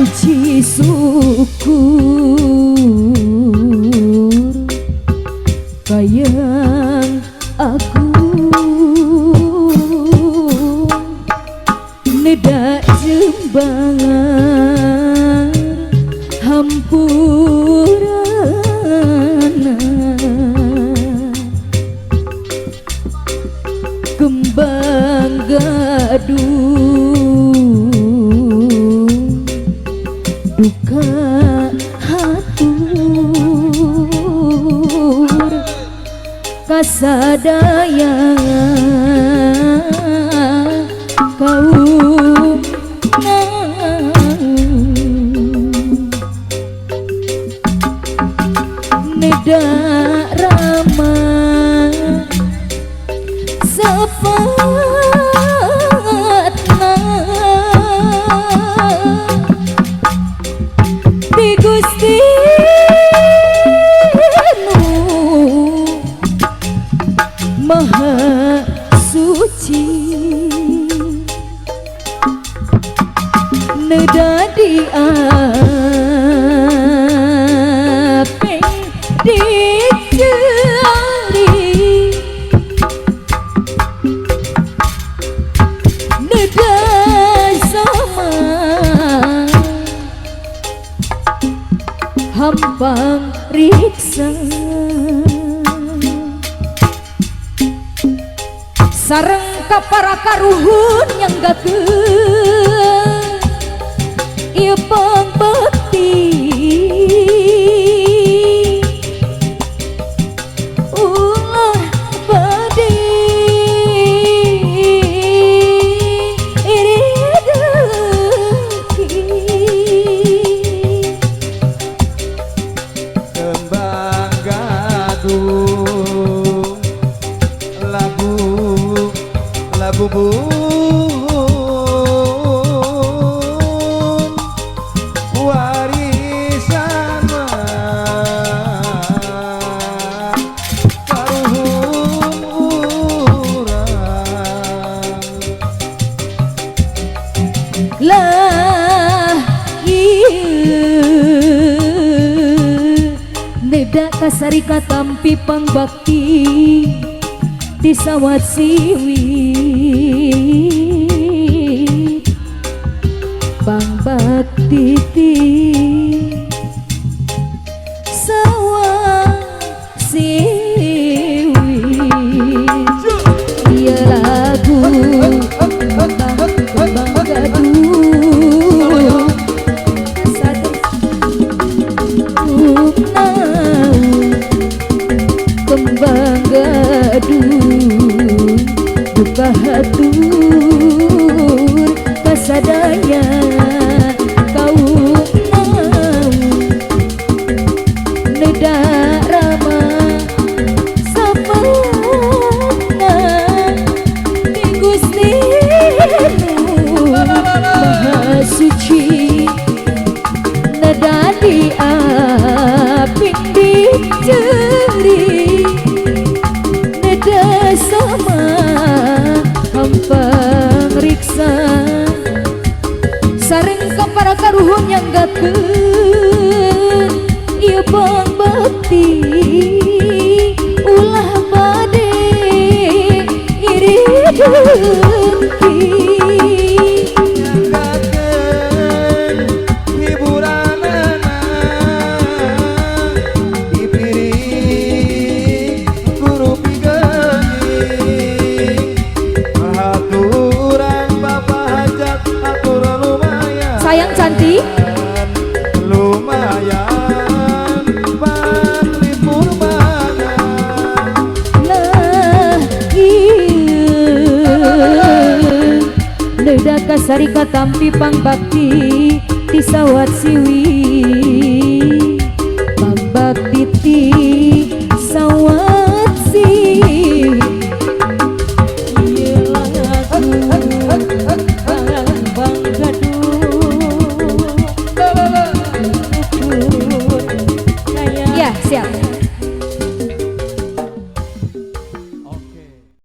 puji syukur kayang aku nedak jembangan hampurana kembang gadung duka hatur kasadaya kaum neda rama sepatna di Gusti Maha Suci neda diapeng dicari neda sama hampang riksa sareng kapara karuhun yang gakeun ieu pangbekti ulah bade irideuki kembang gadung lagu buhun warisan karuhun urang lah ieu neda kasari katampi pangbakti di sawat siwi pangbakti ti sawat siwi ieu lagu kembang gadung kembang gadung duka hatur kasadaya kaum neda rama sapana di Gusti Maha Suci neda diaping diceri neda sama hampang riksa sareng kapara karuhun yang gakeun ieu pangbakti ulah bade irideuki nyanggakeun hiburanana dipiring guru pigening haturan bapak hajat atur lumayan sayang cantik lumayan panglipur banyak lah ieu neda kasari katampi pangbakti di sawat siwi pangbakti ti